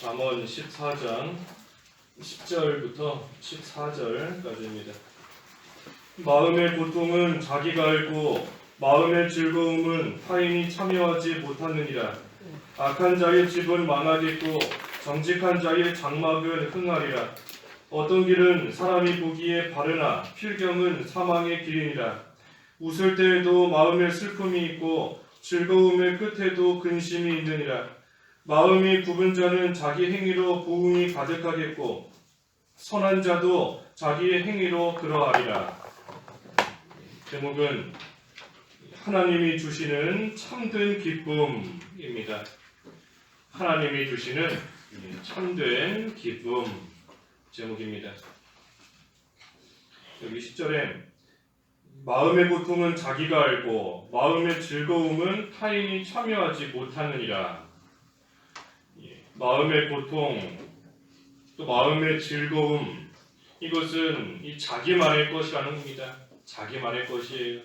잠언 14장 10절부터 14절까지입니다. 마음의 고통은 자기가 알고 마음의 즐거움은 타인이 참여하지 못하느니라. 악한 자의 집은 망하겠고 정직한 자의 장막은 흥하리라. 어떤 길은 사람이 보기에 바르나 필경은 사망의 길이니라. 웃을 때에도 마음에 슬픔이 있고 즐거움의 끝에도 근심이 있느니라. 마음이 굽은 자는 자기 행위로 부흥이 가득하겠고 선한 자도 자기의 행위로 그러하리라. 제목은 하나님이 주시는 참된 기쁨입니다. 하나님이 주시는 참된 기쁨 제목입니다. 여기 10절에 마음의 고통은 자기가 알고 마음의 즐거움은 타인이 참여하지 못하느니라. 마음의 고통 또 마음의 즐거움, 이것은 이 자기만의 것이라는 겁니다. 자기만의 것이에요.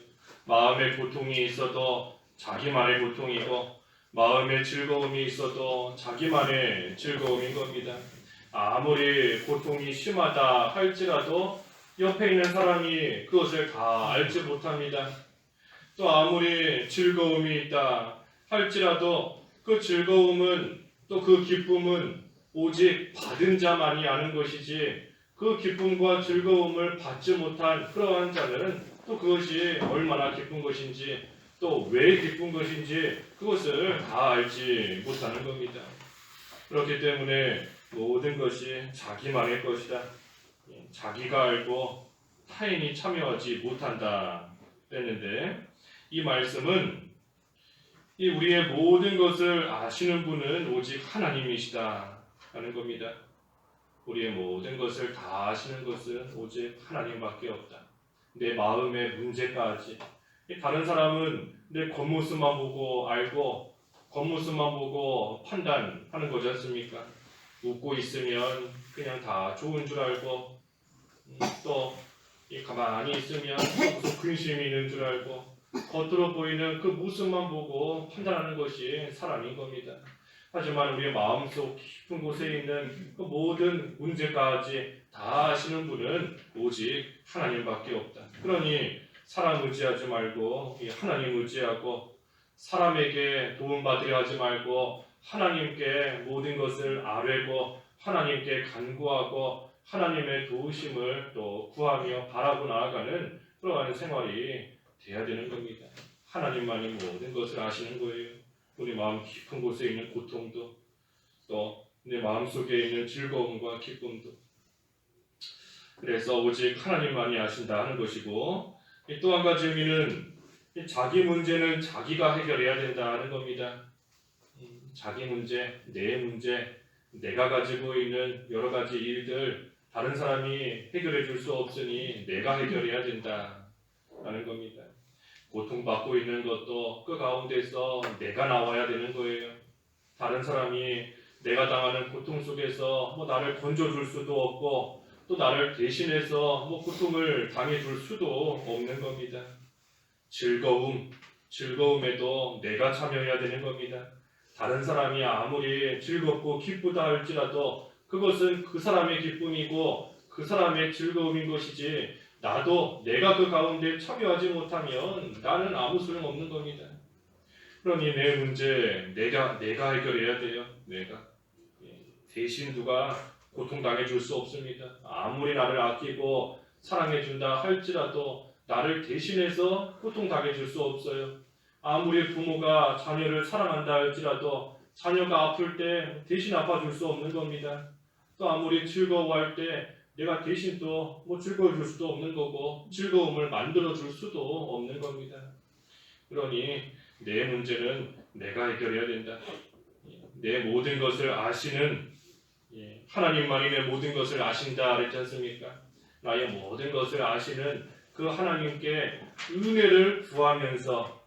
마음의 고통이 있어도 자기만의 고통이고 마음의 즐거움이 있어도 자기만의 즐거움인 겁니다. 아무리 고통이 심하다 할지라도 옆에 있는 사람이 그것을 다 알지 못합니다. 또 아무리 즐거움이 있다 할지라도 그 즐거움은 또 그 기쁨은 오직 받은 자만이 아는 것이지 그 기쁨과 즐거움을 받지 못한 그러한 자는 또 그것이 얼마나 기쁜 것인지 또 왜 기쁜 것인지 그것을 다 알지 못하는 겁니다. 그렇기 때문에 모든 것이 자기만의 것이다. 자기가 알고 타인이 참여하지 못한다 했는데 이 말씀은 이 우리의 모든 것을 아시는 분은 오직 하나님이시다 하는 겁니다. 우리의 모든 것을 다 아시는 것은 오직 하나님밖에 없다. 내 마음의 문제까지. 다른 사람은 내 겉모습만 보고 알고 겉모습만 보고 판단하는 거지 않습니까? 웃고 있으면 그냥 다 좋은 줄 알고 또 가만히 있으면 무슨 근심이 있는 줄 알고 겉으로 보이는 그 모습만 보고 판단하는 것이 사람인 겁니다. 하지만 우리의 마음속 깊은 곳에 있는 그 모든 문제까지 다 아시는 분은 오직 하나님밖에 없다. 그러니 사람 의지하지 말고 하나님 의지하고 사람에게 도움받으려 하지 말고 하나님께 모든 것을 아뢰고 하나님께 간구하고 하나님의 도우심을 또 구하며 바라고 나아가는 그러한 생활이 돼야 되는 겁니다. 하나님만이 모든 것을 아시는 거예요. 우리 마음 깊은 곳에 있는 고통도 또 내 마음속에 있는 즐거움과 기쁨도. 그래서 오직 하나님만이 아신다 하는 것이고 또 한 가지 의미는 자기 문제는 자기가 해결해야 된다 하는 겁니다. 자기 문제, 내 문제, 내가 가지고 있는 여러 가지 일들 다른 사람이 해결해 줄 수 없으니 내가 해결해야 된다 하는 겁니다. 고통받고 있는 것도 그 가운데서 내가 나와야 되는 거예요. 다른 사람이 내가 당하는 고통 속에서 나를 건져줄 수도 없고 또 나를 대신해서 고통을 당해줄 수도 없는 겁니다. 즐거움에도 내가 참여해야 되는 겁니다. 다른 사람이 아무리 즐겁고 기쁘다 할지라도 그것은 그 사람의 기쁨이고 그 사람의 즐거움인 것이지 나도 내가 그 가운데 참여하지 못하면 나는 아무 소용없는 겁니다. 그러니 내 문제 내가 해결해야 돼요. 내가 대신 누가 고통당해 줄 수 없습니다. 아무리 나를 아끼고 사랑해 준다 할지라도 나를 대신해서 고통당해 줄 수 없어요. 아무리 부모가 자녀를 사랑한다 할지라도 자녀가 아플 때 대신 아파줄 수 없는 겁니다. 또 아무리 즐거워할 때 내가 대신 또 즐거워줄 수도 없는 거고 즐거움을 만들어줄 수도 없는 겁니다. 그러니 내 문제는 내가 해결해야 된다. 내 모든 것을 아시는 하나님만이 내 모든 것을 아신다 그랬지 않습니까? 나의 모든 것을 아시는 그 하나님께 은혜를 구하면서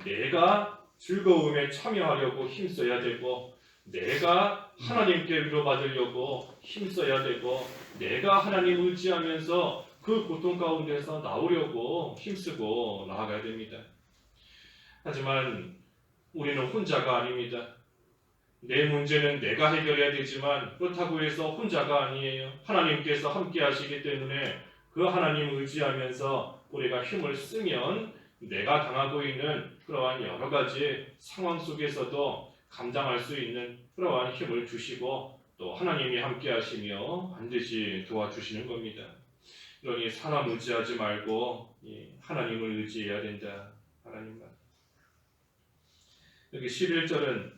내가 즐거움에 참여하려고 힘써야 되고 내가 하나님께 위로받으려고 힘써야 되고 내가 하나님 의지하면서 그 고통 가운데서 나오려고 힘쓰고 나아가야 됩니다. 하지만 우리는 혼자가 아닙니다. 내 문제는 내가 해결해야 되지만 그렇다고 해서 혼자가 아니에요. 하나님께서 함께 하시기 때문에 그 하나님 의지하면서 우리가 힘을 쓰면 내가 당하고 있는 그러한 여러 가지 상황 속에서도 감당할 수 있는 그러한 힘을 주시고 또 하나님이 함께 하시며 반드시 도와주시는 겁니다. 그러니 사람 의지하지 말고 하나님을 의지해야 된다. 하나님만. 여기 11절은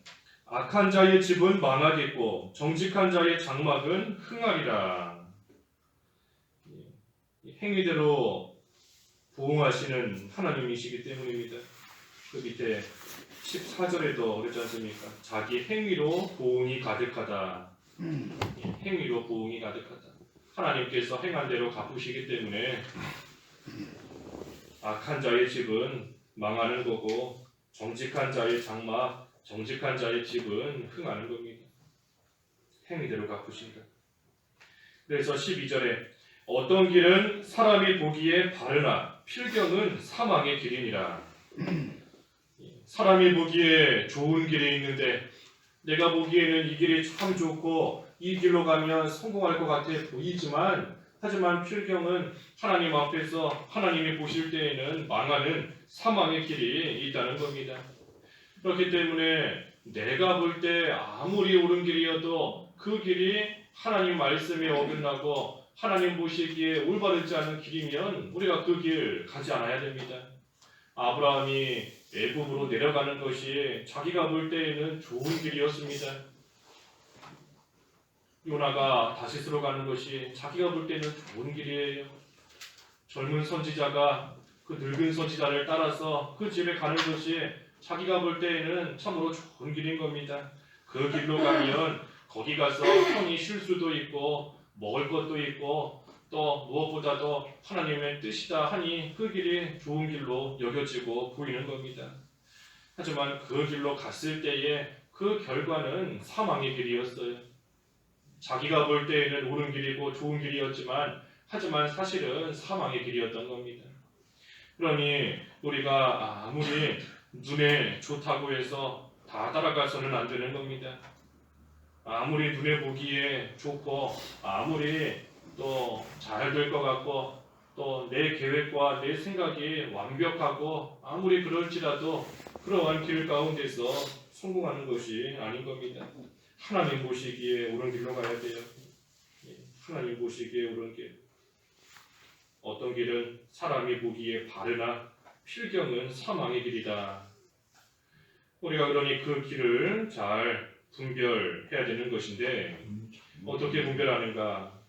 악한 자의 집은 망하겠고 정직한 자의 장막은 흥하리라. 행위대로 보응하시는 하나님이시기 때문입니다. 그 밑에 14절에도 그랬지 않습니까? 자기 행위로 보응이 가득하다. 행위로 보응이 가득하다. 하나님께서 행한 대로 갚으시기 때문에 악한 자의 집은 망하는 거고 정직한 자의 장막, 정직한 자의 집은 흥하는 겁니다. 행위대로 갚으신다. 그래서 12절에 어떤 길은 사람이 보기에 바르나 필경은 사망의 길이니라. 사람이 보기에 좋은 길이 있는데 내가 보기에는 이 길이 참 좋고 이 길로 가면 성공할 것 같아 보이지만 하지만 필경은 하나님 앞에서 하나님이 보실 때에는 망하는 사망의 길이 있다는 겁니다. 그렇기 때문에 내가 볼 때 아무리 옳은 길이어도 그 길이 하나님 말씀에 어긋나고 하나님 보시기에 올바르지 않은 길이면 우리가 그 길 가지 않아야 됩니다. 아브라함이 애굽으로 내려가는 것이 자기가 볼 때에는 좋은 길이었습니다. 요나가 다시스로 가는 것이 자기가 볼 때는 좋은 길이에요. 젊은 선지자가 그 늙은 선지자를 따라서 그 집에 가는 것이 자기가 볼 때에는 참으로 좋은 길인 겁니다. 그 길로 가면 거기 가서 편히 쉴 수도 있고 먹을 것도 있고 또 무엇보다도 하나님의 뜻이다 하니 그 길이 좋은 길로 여겨지고 보이는 겁니다. 하지만 그 길로 갔을 때에 그 결과는 사망의 길이었어요. 자기가 볼 때에는 옳은 길이고 좋은 길이었지만 하지만 사실은 사망의 길이었던 겁니다. 그러니 우리가 아무리 눈에 좋다고 해서 다 따라가서는 안 되는 겁니다. 아무리 눈에 보기에 좋고 아무리 또 잘 될 것 같고 또 내 계획과 내 생각이 완벽하고 아무리 그럴지라도 그러한 길 가운데서 성공하는 것이 아닌 겁니다. 하나님 보시기에 옳은 길로 가야 돼요. 하나님 보시기에 옳은 길. 어떤 길은 사람이 보기에 바르나 필경은 사망의 길이다. 우리가 그러니 그 길을 잘 분별해야 되는 것인데 어떻게 분별하는가?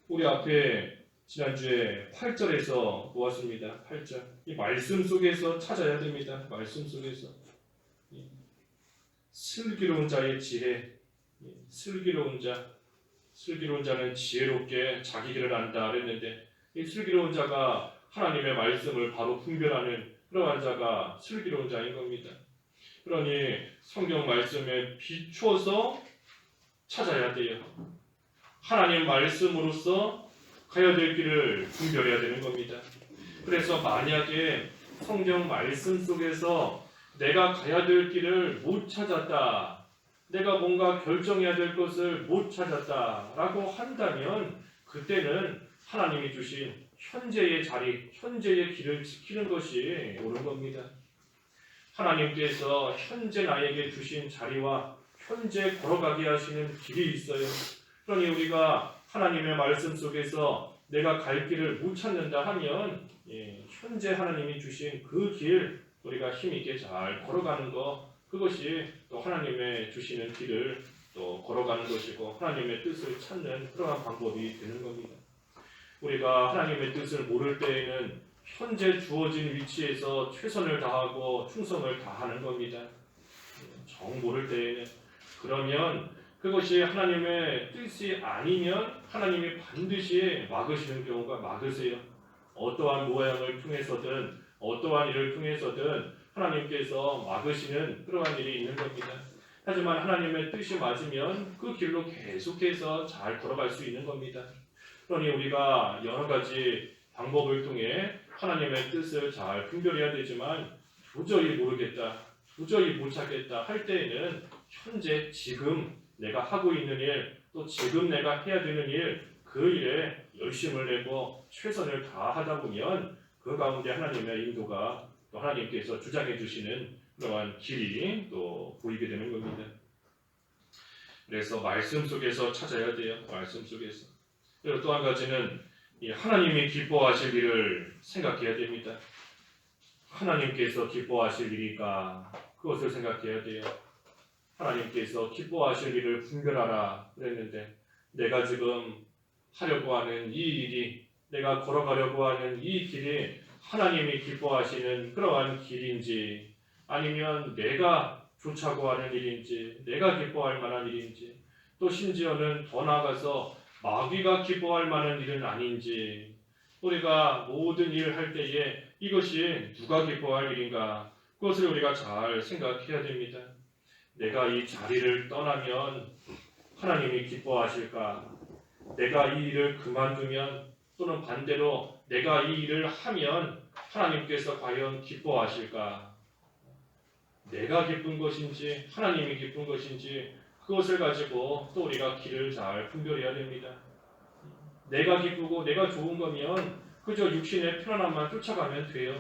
우리 앞에 지난주에 8절에서 보았습니다. 8절. 이 말씀 속에서 찾아야 됩니다. 말씀 속에서. 슬기로운 자의 지혜. 슬기로운 자. 슬기로운 자는 지혜롭게 자기 길을 안다 그랬는데 이 슬기로운 자가 하나님의 말씀을 바로 분별하는 그러한 자가 슬기로운 자인 겁니다. 그러니 성경 말씀에 비추어서 찾아야 돼요. 하나님 말씀으로서 가야 될 길을 분별해야 되는 겁니다. 그래서 만약에 성경 말씀 속에서 내가 가야 될 길을 못 찾았다, 내가 뭔가 결정해야 될 것을 못 찾았다라고 한다면 그때는 하나님이 주신 현재의 자리, 현재의 길을 지키는 것이 옳은 겁니다. 하나님께서 현재 나에게 주신 자리와 현재 걸어가게 하시는 길이 있어요. 그러니 우리가 하나님의 말씀 속에서 내가 갈 길을 못 찾는다 하면 현재 하나님이 주신 그 길 우리가 힘있게 잘 걸어가는 것, 그것이 또 하나님의 주시는 길을 또 걸어가는 것이고 하나님의 뜻을 찾는 그러한 방법이 되는 겁니다. 우리가 하나님의 뜻을 모를 때에는 현재 주어진 위치에서 최선을 다하고 충성을 다하는 겁니다. 정 모를 때에는. 그러면 그것이 하나님의 뜻이 아니면 하나님이 반드시 막으시는 경우가 막으세요. 어떠한 모양을 통해서든 어떠한 일을 통해서든 하나님께서 막으시는 그러한 일이 있는 겁니다. 하지만 하나님의 뜻이 맞으면 그 길로 계속해서 잘 걸어갈 수 있는 겁니다. 그러니 우리가 여러 가지 방법을 통해 하나님의 뜻을 잘 분별해야 되지만 도저히 모르겠다, 도저히 못 찾겠다 할 때에는 현재 지금 내가 하고 있는 일, 또 지금 내가 해야 되는 일, 그 일에 열심을 내고 최선을 다하다 보면 그 가운데 하나님의 인도가 또 하나님께서 주장해 주시는 그러한 길이 또 보이게 되는 겁니다. 그래서 말씀 속에서 찾아야 돼요. 말씀 속에서. 그리고 또 한 가지는 이 하나님이 기뻐하실 일을 생각해야 됩니다. 하나님께서 기뻐하실 일일까? 그것을 생각해야 돼요. 하나님께서 기뻐하실 일을 분별하라 그랬는데 내가 지금 하려고 하는 이 일이, 내가 걸어가려고 하는 이 길이 하나님이 기뻐하시는 그러한 길인지, 아니면 내가 좋자고 하는 일인지, 내가 기뻐할 만한 일인지, 또 심지어는 더 나아가서 마귀가 기뻐할 만한 일은 아닌지, 우리가 모든 일을 할 때에 이것이 누가 기뻐할 일인가, 그것을 우리가 잘 생각해야 됩니다. 내가 이 자리를 떠나면 하나님이 기뻐하실까? 내가 이 일을 그만두면, 또는 반대로 내가 이 일을 하면 하나님께서 과연 기뻐하실까? 내가 기쁜 것인지 하나님이 기쁜 것인지, 그것을 가지고 또 우리가 길을 잘 분별해야 됩니다. 내가 기쁘고 내가 좋은 거면 그저 육신의 편안함만 쫓아가면 돼요.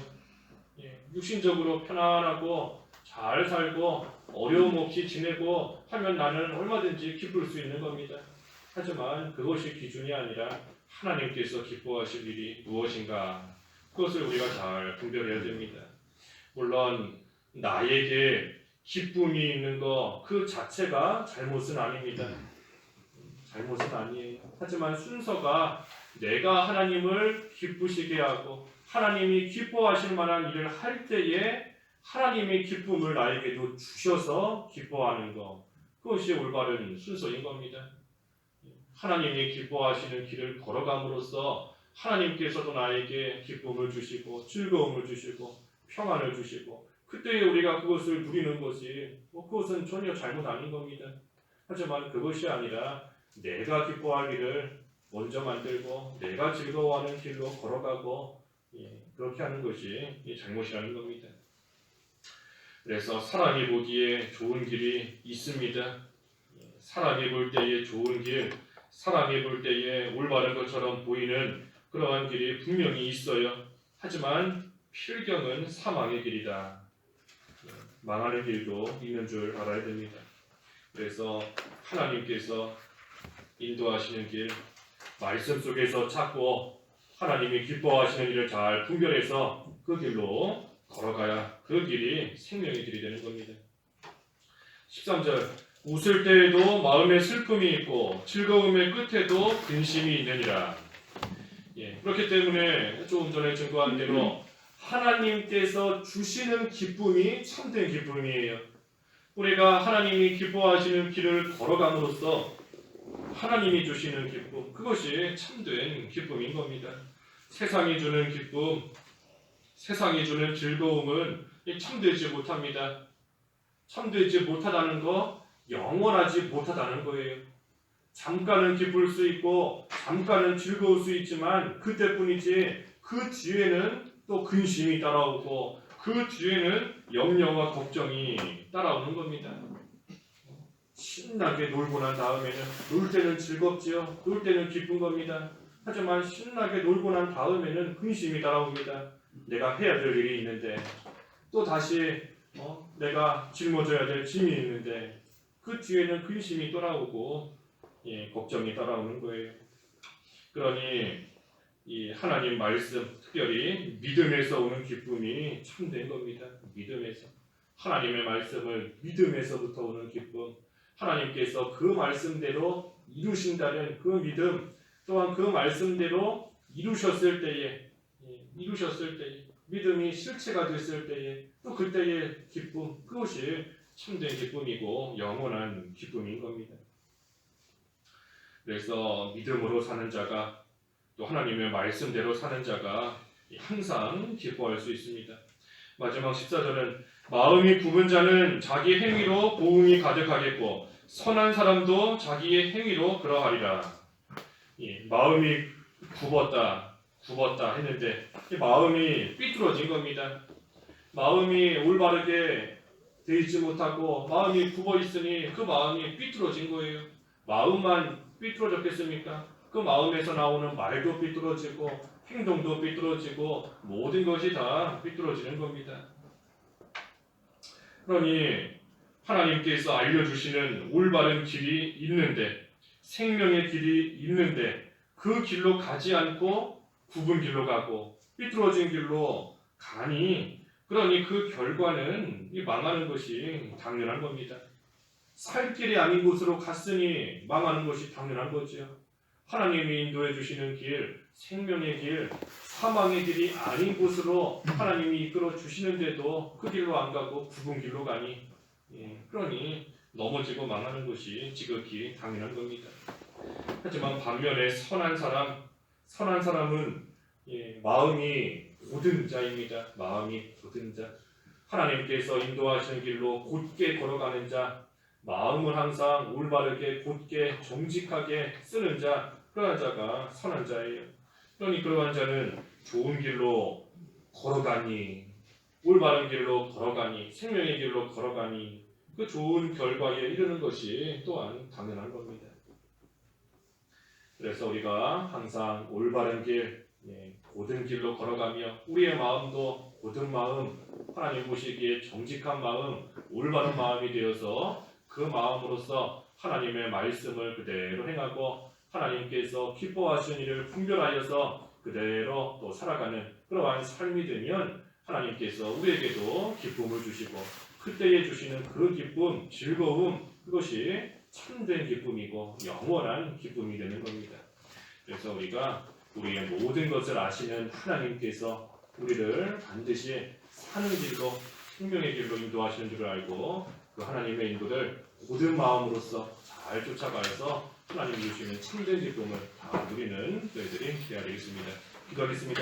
육신적으로 편안하고 잘 살고 어려움 없이 지내고 하면 나는 얼마든지 기쁠 수 있는 겁니다. 하지만 그것이 기준이 아니라 하나님께서 기뻐하실 일이 무엇인가, 그것을 우리가 잘 분별해야 됩니다. 물론 나에게 기쁨이 있는 것 그 자체가 잘못은 아닙니다. 잘못은 아니에요. 하지만 순서가 내가 하나님을 기쁘시게 하고 하나님이 기뻐하실 만한 일을 할 때에 하나님의 기쁨을 나에게도 주셔서 기뻐하는 것, 그것이 올바른 순서인 겁니다. 하나님이 기뻐하시는 길을 걸어감으로써 하나님께서도 나에게 기쁨을 주시고 즐거움을 주시고 평안을 주시고, 그때에 우리가 그것을 누리는 것이 그것은 전혀 잘못 아닌 겁니다. 하지만 그것이 아니라 내가 기뻐할 일을 먼저 만들고 내가 즐거워하는 길로 걸어가고 그렇게 하는 것이 잘못이라는 겁니다. 그래서 사람이 보기에 좋은 길이 있습니다. 사람이 볼 때에 좋은 길, 사람이 볼 때에 올바른 것처럼 보이는 그러한 길이 분명히 있어요. 하지만 필경은 사망의 길이다. 망하는 길도 있는 줄 알아야 됩니다. 그래서 하나님께서 인도하시는 길, 말씀 속에서 찾고 하나님이 기뻐하시는 일을 잘 분별해서 그 길로 걸어가야 그 길이 생명의 길이 되는 겁니다. 13절, 웃을 때에도 마음에 슬픔이 있고 즐거움의 끝에도 근심이 있느니라. 그렇기 때문에 조금 전에 증거한 대로 하나님께서 주시는 기쁨이 참된 기쁨이에요. 우리가 하나님이 기뻐하시는 길을 걸어감으로써 하나님이 주시는 기쁨, 그것이 참된 기쁨인 겁니다. 세상이 주는 기쁨, 세상이 주는 즐거움은 참되지 못합니다. 참되지 못하다는 거, 영원하지 못하다는 거예요. 잠깐은 기쁠 수 있고 잠깐은 즐거울 수 있지만 그때뿐이지, 그 뒤에는 또 근심이 따라오고 그 뒤에는 염려와 걱정이 따라오는 겁니다. 신나게 놀고 난 다음에는, 놀 때는 즐겁지요. 놀 때는 기쁜 겁니다. 하지만 신나게 놀고 난 다음에는 근심이 따라옵니다. 내가 해야 될 일이 있는데, 또 다시 내가 짊어져야 될 짐이 있는데, 그 뒤에는 근심이 따라오고 걱정이 따라오는 거예요. 그러니 이 하나님 말씀, 특별히 믿음에서 오는 기쁨이 참된 겁니다. 믿음에서, 하나님의 말씀을 믿음에서부터 오는 기쁨, 하나님께서 그 말씀대로 이루신다는 그 믿음, 또한 그 말씀대로 이루셨을 때에 믿음이 실체가 됐을 때에 또 그때의 기쁨, 그것이 참된 기쁨이고 영원한 기쁨인 겁니다. 그래서 믿음으로 사는 자가, 또 하나님의 말씀대로 사는 자가 항상 기뻐할 수 있습니다. 마지막 14절은 마음이 굽은 자는 자기 행위로 보응이 가득하겠고 선한 사람도 자기의 행위로 그러하리라. 마음이 굽었다 했는데 마음이 삐뚤어진 겁니다. 마음이 올바르게 돼 있지 못하고 마음이 굽어 있으니 그 마음이 삐뚤어진 거예요. 마음만 삐뚤어졌겠습니까? 그 마음에서 나오는 말도 삐뚤어지고 행동도 삐뚤어지고 모든 것이 다 삐뚤어지는 겁니다. 그러니 하나님께서 알려주시는 올바른 길이 있는데, 생명의 길이 있는데 그 길로 가지 않고 굽은 길로 가고 삐뚤어진 길로 가니, 그러니 그 결과는 망하는 것이 당연한 겁니다. 살 길이 아닌 곳으로 갔으니 망하는 것이 당연한 거죠. 하나님이 인도해 주시는 길, 생명의 길, 사망의 길이 아닌 곳으로 하나님이 이끌어 주시는데도 그 길로 안 가고 굽은 길로 가니, 그러니 넘어지고 망하는 것이 지극히 당연한 겁니다. 하지만 반면에 선한 사람은 마음이 고든 자입니다. 마음이 고든 자, 하나님께서 인도하시는 길로 곧게 걸어가는 자, 마음을 항상 올바르게 곧게 정직하게 쓰는 자, 그러한 자가 선한 자예요. 그러니 그러한 자는 좋은 길로 걸어가니, 올바른 길로 걸어가니, 생명의 길로 걸어가니 그 좋은 결과에 이르는 것이 또한 당연한 겁니다. 그래서 우리가 항상 올바른 길, 고든 길로 걸어가며 우리의 마음도 고든 마음, 하나님 보시기에 정직한 마음, 올바른 마음이 되어서 그 마음으로서 하나님의 말씀을 그대로 행하고 하나님께서 기뻐하시는 일을 분별하여서 그대로 또 살아가는 그러한 삶이 되면 하나님께서 우리에게도 기쁨을 주시고, 그때에 주시는 그 기쁨, 즐거움, 그것이 참된 기쁨이고 영원한 기쁨이 되는 겁니다. 그래서 우리가 우리의 모든 것을 아시는 하나님께서 우리를 반드시 사는 길로, 생명의 길로 인도하시는 줄을 알고 그 하나님의 인도를 고든 마음으로써 잘 쫓아가서 하나님이 주시는 참된 기쁨을 다 누리는 저희들이 되어야 되겠습니다. 기도하겠습니다.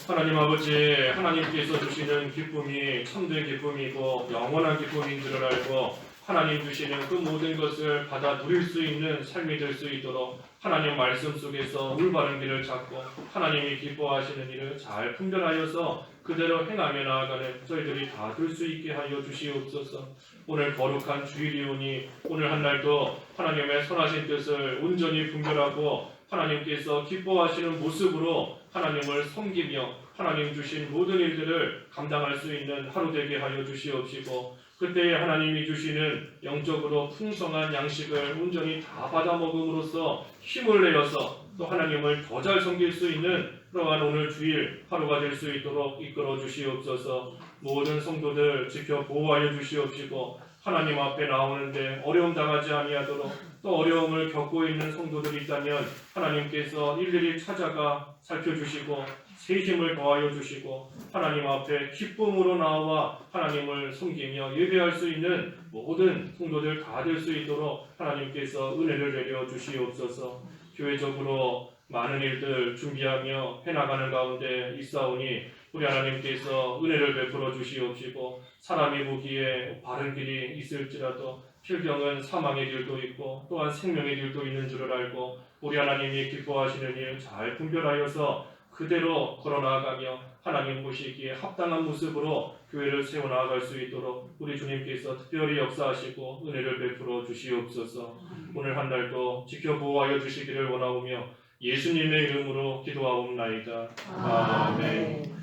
하나님 아버지, 하나님께서 주시는 기쁨이 참된 기쁨이고 영원한 기쁨인 줄을 알고 하나님 주시는 그 모든 것을 받아 누릴 수 있는 삶이 될 수 있도록 하나님 말씀 속에서 올바른 길을 찾고 하나님이 기뻐하시는 일을 잘 분별하여서 그대로 행하며 나아가는 저희들이 다 될 수 있게 하여 주시옵소서. 오늘 거룩한 주일이오니 오늘 한 날도 하나님의 선하신 뜻을 온전히 분별하고 하나님께서 기뻐하시는 모습으로 하나님을 섬기며 하나님 주신 모든 일들을 감당할 수 있는 하루 되게 하여 주시옵시고, 그때에 하나님이 주시는 영적으로 풍성한 양식을 온전히 다 받아 먹음으로써 힘을 내어서 또 하나님을 더 잘 섬길 수 있는 그러한 오늘 주일 하루가 될 수 있도록 이끌어 주시옵소서. 모든 성도들 지켜 보호하여 주시옵시고 하나님 앞에 나오는데 어려움 당하지 아니하도록, 또 어려움을 겪고 있는 성도들이 있다면 하나님께서 일일이 찾아가 살펴주시고 세심을 더하여 주시고 하나님 앞에 기쁨으로 나와 하나님을 섬기며 예배할 수 있는 모든 성도들 다 될 수 있도록 하나님께서 은혜를 내려 주시옵소서. 교회적으로 많은 일들 준비하며 해나가는 가운데 있사오니 우리 하나님께서 은혜를 베풀어 주시옵시고, 사람이 보기에 바른 길이 있을지라도 필경은 사망의 길도 있고 또한 생명의 길도 있는 줄을 알고 우리 하나님이 기뻐하시는 일 잘 분별하여서 그대로 걸어나가며 하나님 보시기에 합당한 모습으로 교회를 세워나갈 수 있도록 우리 주님께서 특별히 역사하시고 은혜를 베풀어 주시옵소서. 오늘 한 날도 지켜보호하여 주시기를 원하오며 예수님의 이름으로 기도하옵나이다. 아멘.